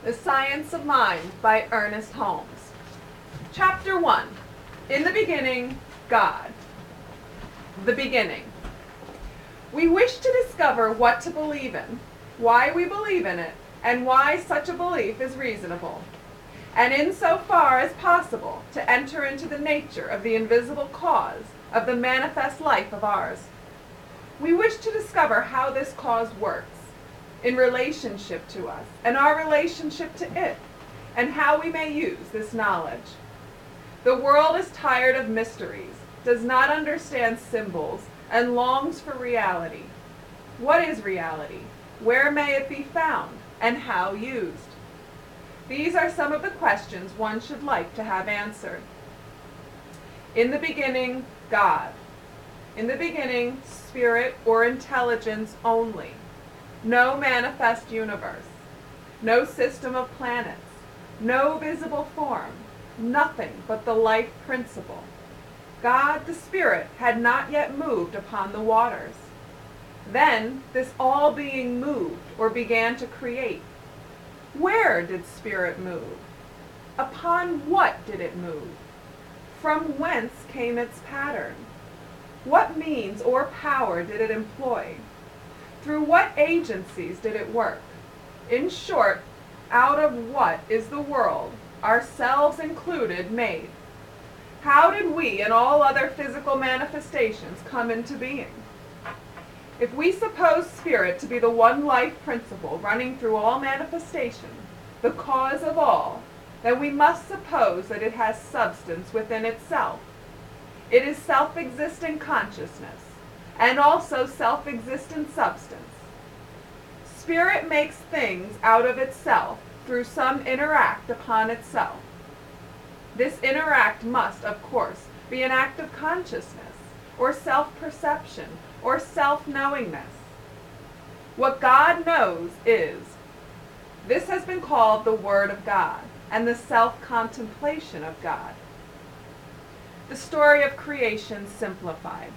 The Science of Mind by Ernest Holmes. Chapter 1. In the beginning, God. The beginning. We wish to discover what to believe in, why we believe in it, and why such a belief is reasonable, and in so far as possible to enter into the nature of the invisible cause of the manifest life of ours. We wish to discover how this cause works in relationship to us and our relationship to it, and how we may use this knowledge. The world is tired of mysteries, does not understand symbols, and longs for reality. What is reality? Where may it be found? And how used? These are some of the questions one should like to have answered. In the beginning, God. In the beginning, spirit or intelligence only. No manifest universe. No system of planets. No visible form. Nothing but the life principle. God, the Spirit, had not yet moved upon the waters. Then this all-being moved or began to create. Where did Spirit move? Upon what did it move? From whence came its pattern? What means or power did it employ? Through what agencies did it work? In short, out of what is the world, ourselves included, made? How did we and all other physical manifestations come into being? If we suppose spirit to be the one life principle running through all manifestation, the cause of all, then we must suppose that it has substance within itself. It is self-existent consciousness, and also self-existent substance. Spirit makes things out of itself through some inner act upon itself. This inner act must, of course, be an act of consciousness, or self-perception, or self-knowingness. What God knows is. This has been called the Word of God, and the self-contemplation of God. The story of creation simplified.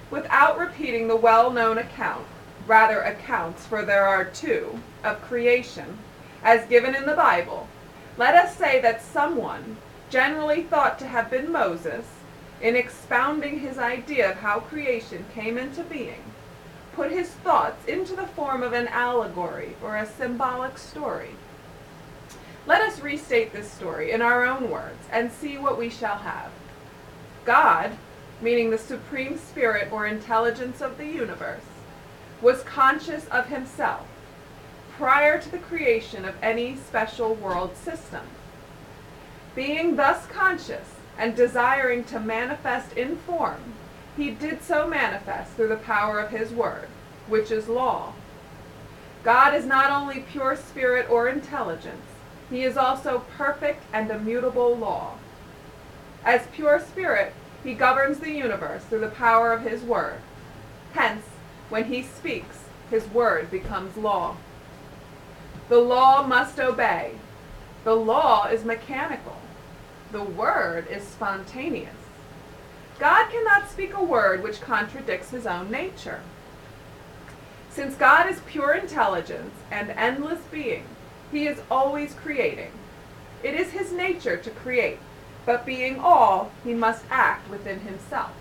Without repeating the well-known accounts, for there are two, of creation, as given in the Bible, let us say that someone, generally thought to have been Moses, in expounding his idea of how creation came into being, put his thoughts into the form of an allegory or a symbolic story. Let us restate this story in our own words and see what we shall have. God, meaning the Supreme Spirit or intelligence of the universe, was conscious of himself prior to the creation of any special world system. Being thus conscious and desiring to manifest in form, he did so manifest through the power of his word, which is law. God is not only pure spirit or intelligence, he is also perfect and immutable law. As pure spirit, he governs the universe through the power of his word. Hence, when he speaks, his word becomes law. The law must obey. The law is mechanical. The word is spontaneous. God cannot speak a word which contradicts his own nature. Since God is pure intelligence and endless being, he is always creating. It is his nature to create, but being all, he must act within himself.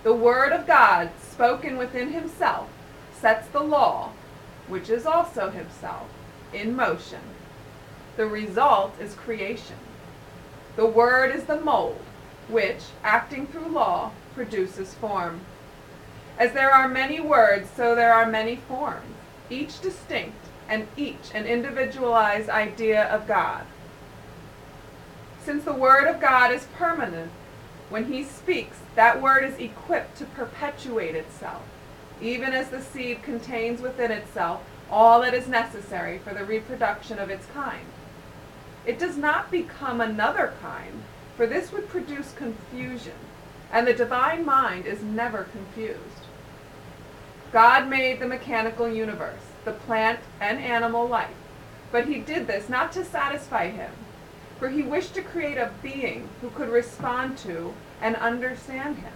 The word of God, spoken within himself, sets the law, which is also himself, in motion. The result is creation. The word is the mold, which, acting through law, produces form. As there are many words, so there are many forms, each distinct and each an individualized idea of God. Since the word of God is permanent, when he speaks, that word is equipped to perpetuate itself, even as the seed contains within itself all that is necessary for the reproduction of its kind. It does not become another kind, for this would produce confusion, and the divine mind is never confused. God made the mechanical universe, the plant and animal life, but he did this not to satisfy him, for he wished to create a being who could respond to and understand him.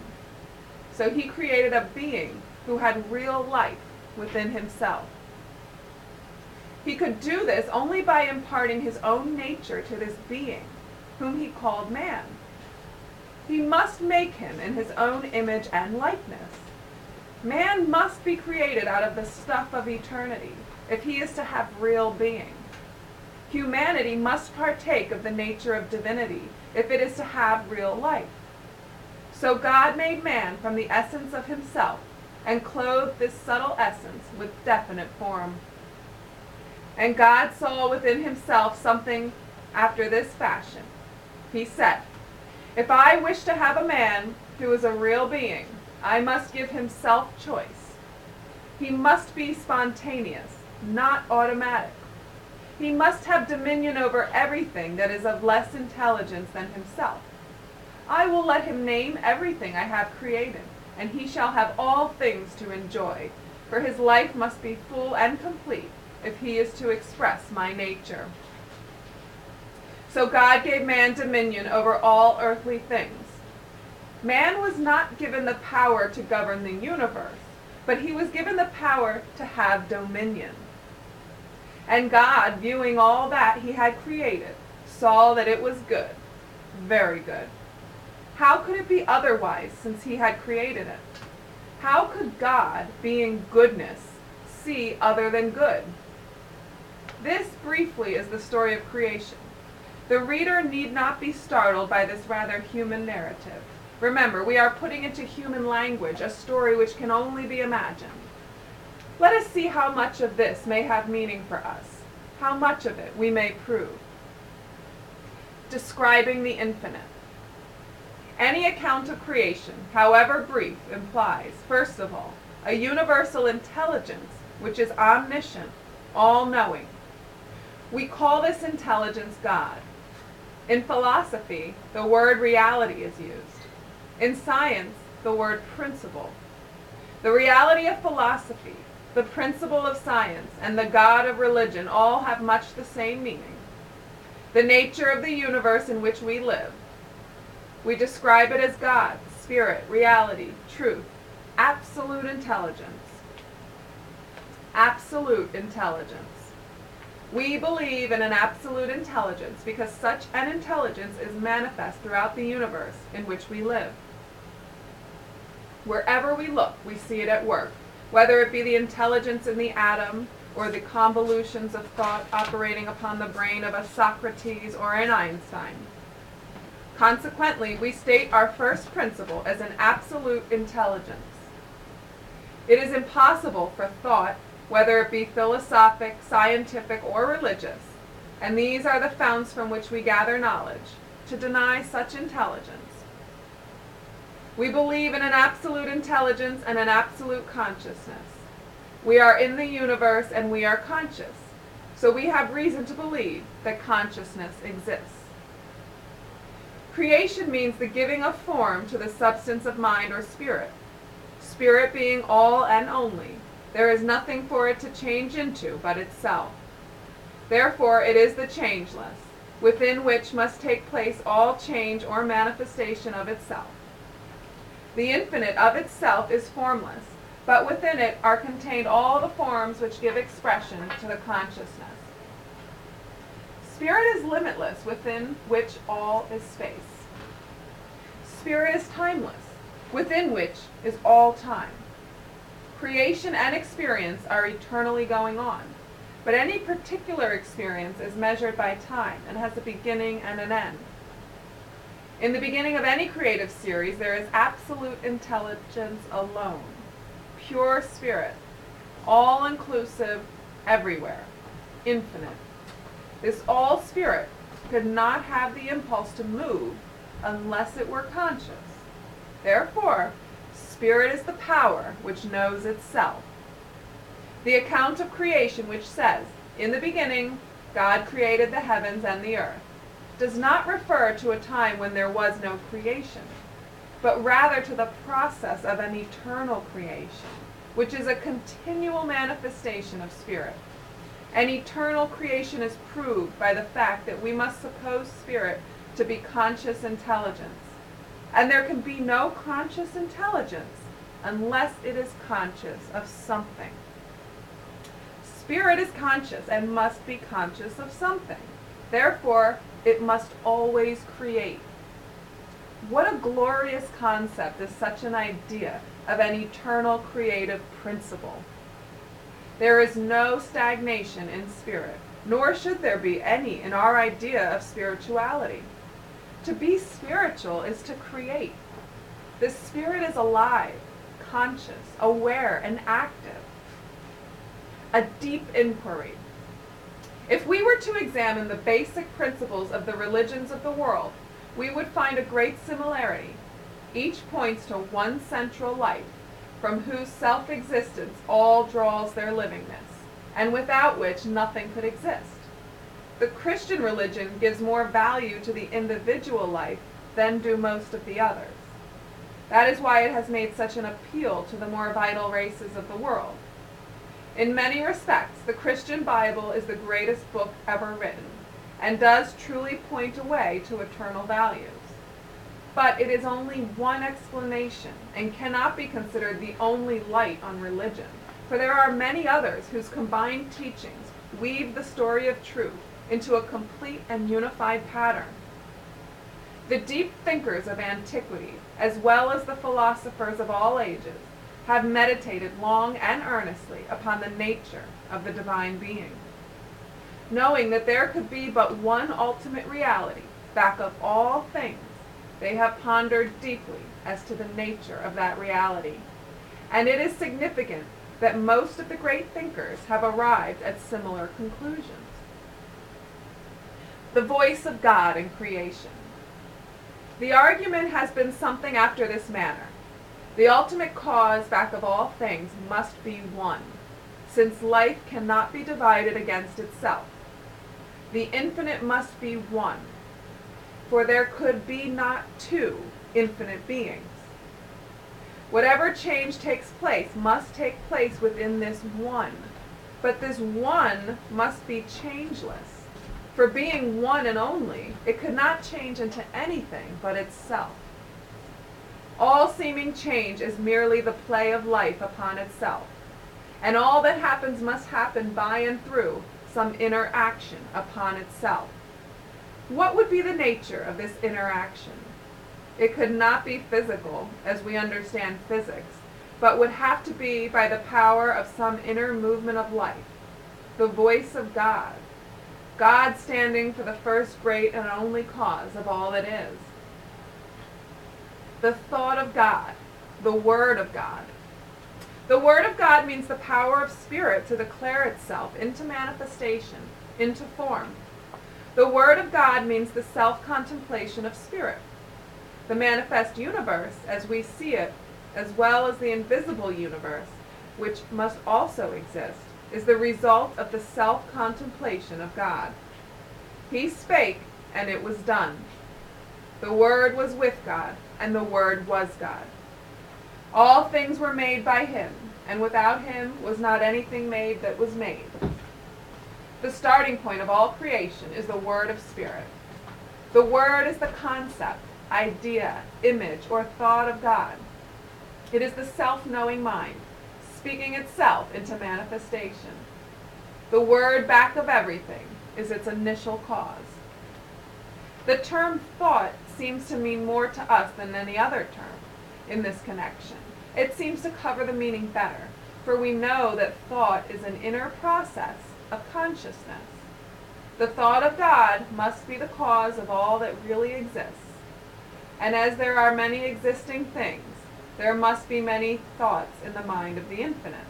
So he created a being who had real life within himself. He could do this only by imparting his own nature to this being, whom he called man. He must make him in his own image and likeness. Man must be created out of the stuff of eternity if he is to have real being. Humanity must partake of the nature of divinity if it is to have real life. So God made man from the essence of himself and clothed this subtle essence with definite form. And God saw within himself something after this fashion. He said, "If I wish to have a man who is a real being, I must give him self-choice. He must be spontaneous, not automatic. He must have dominion over everything that is of less intelligence than himself. I will let him name everything I have created, and he shall have all things to enjoy, for his life must be full and complete if he is to express my nature." So God gave man dominion over all earthly things. Man was not given the power to govern the universe, but he was given the power to have dominion. And God, viewing all that he had created, saw that it was good, very good. How could it be otherwise, since he had created it? How could God, being goodness, see other than good? This, briefly, is the story of creation. The reader need not be startled by this rather human narrative. Remember, we are putting into human language a story which can only be imagined. Let us see how much of this may have meaning for us, how much of it we may prove. Describing the infinite. Any account of creation, however brief, implies, first of all, a universal intelligence which is omniscient, all-knowing. We call this intelligence God. In philosophy, the word reality is used. In science, the word principle. The reality of philosophy, the principle of science, and the God of religion all have much the same meaning. The nature of the universe in which we live. We describe it as God, spirit, reality, truth, absolute intelligence. Absolute intelligence. We believe in an absolute intelligence because such an intelligence is manifest throughout the universe in which we live. Wherever we look, we see it at work, whether it be the intelligence in the atom or the convolutions of thought operating upon the brain of a Socrates or an Einstein. Consequently, we state our first principle as an absolute intelligence. It is impossible for thought, whether it be philosophic, scientific, or religious, and these are the founts from which we gather knowledge, to deny such intelligence. We believe in an absolute intelligence and an absolute consciousness. We are in the universe and we are conscious, so we have reason to believe that consciousness exists. Creation means the giving of form to the substance of mind or spirit. Spirit being all and only, there is nothing for it to change into but itself. Therefore it is the changeless, within which must take place all change or manifestation of itself. The infinite of itself is formless, but within it are contained all the forms which give expression to the consciousness. Spirit is limitless, within which all is space. Spirit is timeless, within which is all time. Creation and experience are eternally going on, but any particular experience is measured by time and has a beginning and an end. In the beginning of any creative series, there is absolute intelligence alone, pure spirit, all-inclusive, everywhere, infinite. This all spirit could not have the impulse to move unless it were conscious. Therefore, spirit is the power which knows itself. The account of creation which says, "In the beginning, God created the heavens and the earth," does not refer to a time when there was no creation, but rather to the process of an eternal creation, which is a continual manifestation of spirit. An eternal creation is proved by the fact that we must suppose spirit to be conscious intelligence, and there can be no conscious intelligence unless it is conscious of something. Spirit is conscious and must be conscious of something. Therefore, it must always create. What a glorious concept is such an idea of an eternal creative principle. There is no stagnation in spirit, nor should there be any in our idea of spirituality. To be spiritual is to create. The spirit is alive, conscious, aware, and active. A deep inquiry. If we were to examine the basic principles of the religions of the world, we would find a great similarity. Each points to one central life, from whose self-existence all draws their livingness, and without which nothing could exist. The Christian religion gives more value to the individual life than do most of the others. That is why it has made such an appeal to the more vital races of the world. In many respects, the Christian Bible is the greatest book ever written, and does truly point a way to eternal values. But it is only one explanation, and cannot be considered the only light on religion, for there are many others whose combined teachings weave the story of truth into a complete and unified pattern. The deep thinkers of antiquity, as well as the philosophers of all ages, have meditated long and earnestly upon the nature of the divine being. Knowing that there could be but one ultimate reality back of all things, they have pondered deeply as to the nature of that reality. And it is significant that most of the great thinkers have arrived at similar conclusions. The voice of God in creation. The argument has been something after this manner. The ultimate cause back of all things must be one, since life cannot be divided against itself. The infinite must be one, for there could be not two infinite beings. Whatever change takes place must take place within this one, but this one must be changeless. For being one and only, it could not change into anything but itself. All seeming change is merely the play of life upon itself, and all that happens must happen by and through some inner action upon itself. What would be the nature of this interaction? It could not be physical, as we understand physics, but would have to be by the power of some inner movement of life, the voice of God, God standing for the first great and only cause of all that is. The thought of God, the Word of God. The Word of God means the power of Spirit to declare itself into manifestation, into form. The Word of God means the self-contemplation of Spirit. The manifest universe, as we see it, as well as the invisible universe, which must also exist, is the result of the self-contemplation of God. He spake, and it was done. The Word was with God, and the Word was God. All things were made by him, and without him was not anything made that was made. The starting point of all creation is the Word of Spirit. The Word is the concept, idea, image, or thought of God. It is the self-knowing mind, speaking itself into manifestation. The Word back of everything is its initial cause. The term thought seems to mean more to us than any other term in this connection. It seems to cover the meaning better, for we know that thought is an inner process of consciousness. The thought of God must be the cause of all that really exists. And as there are many existing things, there must be many thoughts in the mind of the infinite.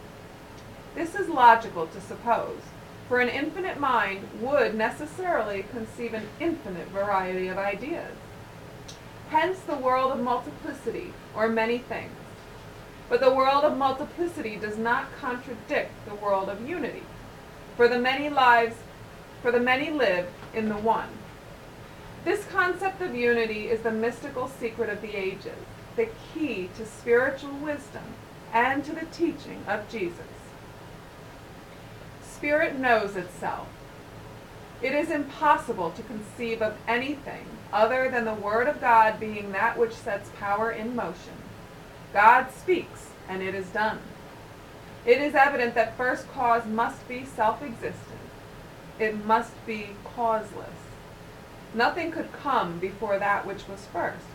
This is logical to suppose, for an infinite mind would necessarily conceive an infinite variety of ideas. Hence the world of multiplicity, or many things. But the world of multiplicity does not contradict the world of unity, for the many live in the one. This concept of unity is the mystical secret of the ages, the key to spiritual wisdom and to the teaching of Jesus. Spirit knows itself. It is impossible to conceive of anything other than the Word of God being that which sets power in motion. God speaks, and it is done. It is evident that first cause must be self-existent. It must be causeless. Nothing could come before that which was first.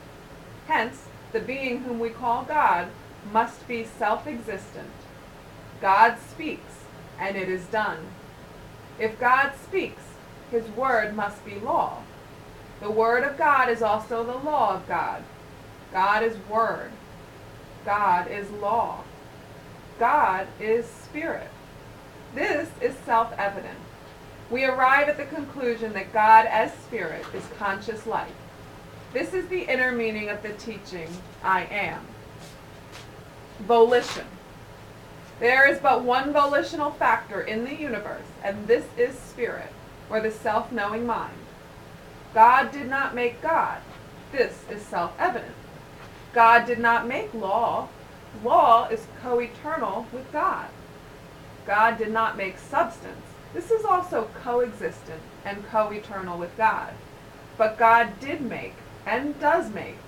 Hence, the being whom we call God must be self-existent. God speaks, and it is done. If God speaks, his word must be law. The word of God is also the law of God. God is word. God is law. God is spirit. This is self-evident. We arrive at the conclusion that God as spirit is conscious life. This is the inner meaning of the teaching, I am. Volition. There is but one volitional factor in the universe, and this is spirit, or the self-knowing mind. God did not make God. This is self-evident. God did not make law. Law is co-eternal with God. God did not make substance. This is also coexistent and co-eternal with God. But God did make, and does make,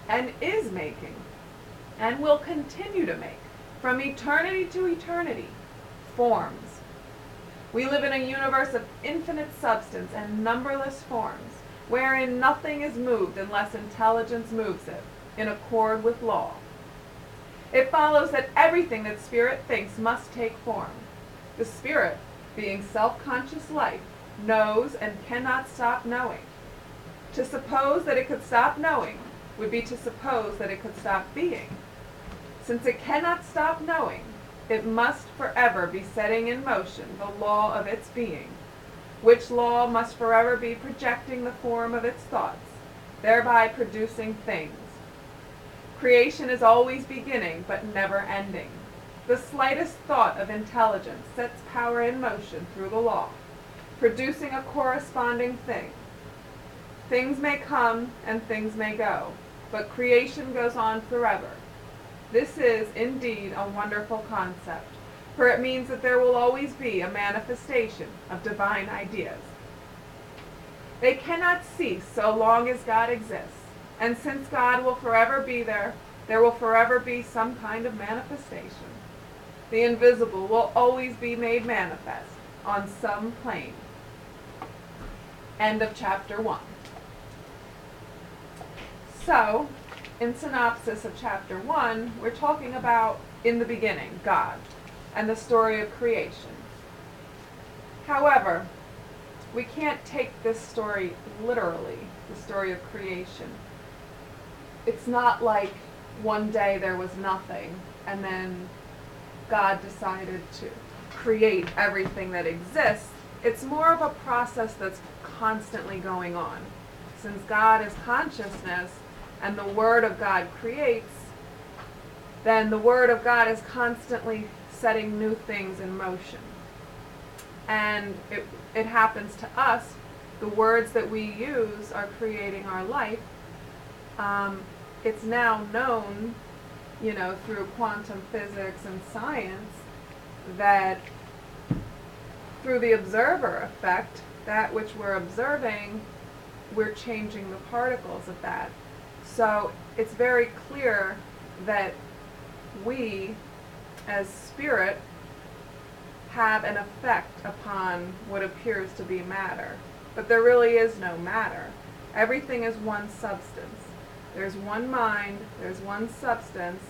and is making, and will continue to make, from eternity to eternity, forms. We live in a universe of infinite substance and numberless forms, wherein nothing is moved unless intelligence moves it, in accord with law. It follows that everything that spirit thinks must take form. The spirit, being self-conscious life, knows and cannot stop knowing. To suppose that it could stop knowing would be to suppose that it could stop being. Since it cannot stop knowing, it must forever be setting in motion the law of its being, which law must forever be projecting the form of its thoughts, thereby producing things. Creation is always beginning, but never ending. The slightest thought of intelligence sets power in motion through the law, producing a corresponding thing. Things may come and things may go, but creation goes on forever. This is indeed a wonderful concept, for it means that there will always be a manifestation of divine ideas. They cannot cease so long as God exists, and since God will forever be there, there will forever be some kind of manifestation. The invisible will always be made manifest on some plane. End of chapter 1. So, in synopsis of chapter 1, we're talking about, in the beginning, God, and the story of creation. However, we can't take this story literally, the story of creation. It's not like one day there was nothing, and then God decided to create everything that exists. It's more of a process that's constantly going on. Since God is consciousness, and the Word of God creates, then the Word of God is constantly setting new things in motion. And it happens to us. The words that we use are creating our life. It's now known, through quantum physics and science, that through the observer effect, that which we're observing, we're changing the particles of that. So it's very clear that we, as spirit, have an effect upon what appears to be matter. But there really is no matter. Everything is one substance. There's one mind, there's one substance,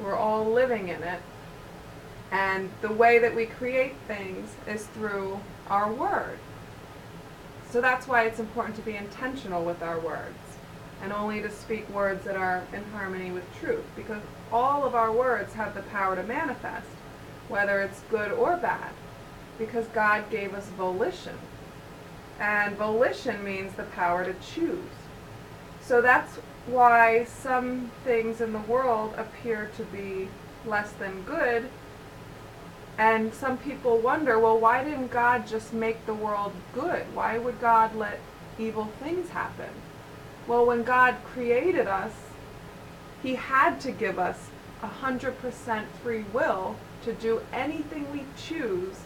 we're all living in it. And the way that we create things is through our word. So that's why it's important to be intentional with our words, and only to speak words that are in harmony with truth, because all of our words have the power to manifest, whether it's good or bad, because God gave us volition. And volition means the power to choose. So that's why some things in the world appear to be less than good, and some people wonder, well, why didn't God just make the world good? Why would God let evil things happen? Well, when God created us, He had to give us 100% free will to do anything we choose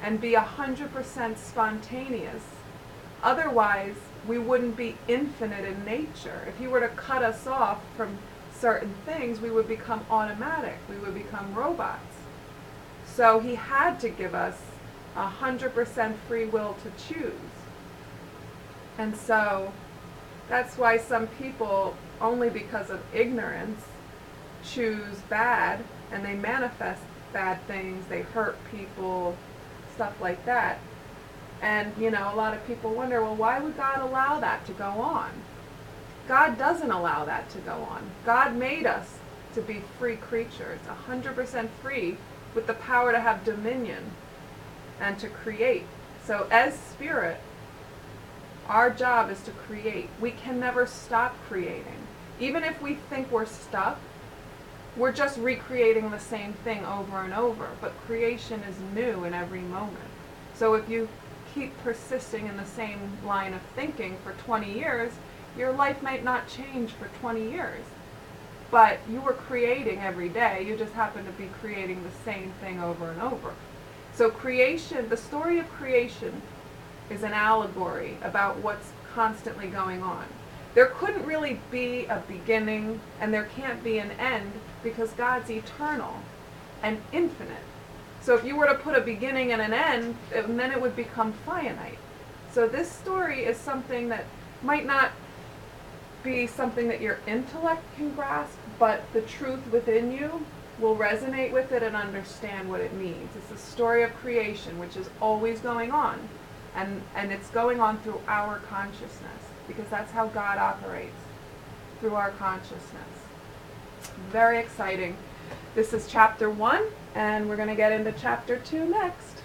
and be 100% spontaneous. Otherwise, we wouldn't be infinite in nature. If He were to cut us off from certain things, we would become automatic. We would become robots. So he had to give us 100% free will to choose. And so that's why some people, only because of ignorance, choose bad, and they manifest bad things, they hurt people, stuff like that. And, a lot of people wonder, well, why would God allow that to go on? God doesn't allow that to go on. God made us to be free creatures, 100% free, with the power to have dominion and to create. So as spirit, our job is to create. We can never stop creating. Even if we think we're stuck, we're just recreating the same thing over and over. But creation is new in every moment. So if you keep persisting in the same line of thinking for 20 years, your life might not change for 20 years. But you were creating every day. You just happen to be creating the same thing over and over. So creation, the story of creation, is an allegory about what's constantly going on. There couldn't really be a beginning, and there can't be an end, because God's eternal and infinite. So if you were to put a beginning and an end, then it would become finite. So this story is something that might not be something that your intellect can grasp, but the truth within you will resonate with it and understand what it means. It's the story of creation, which is always going on. And it's going on through our consciousness, because that's how God operates, through our consciousness. Very exciting. This is chapter 1, and we're going to get into chapter 2 next.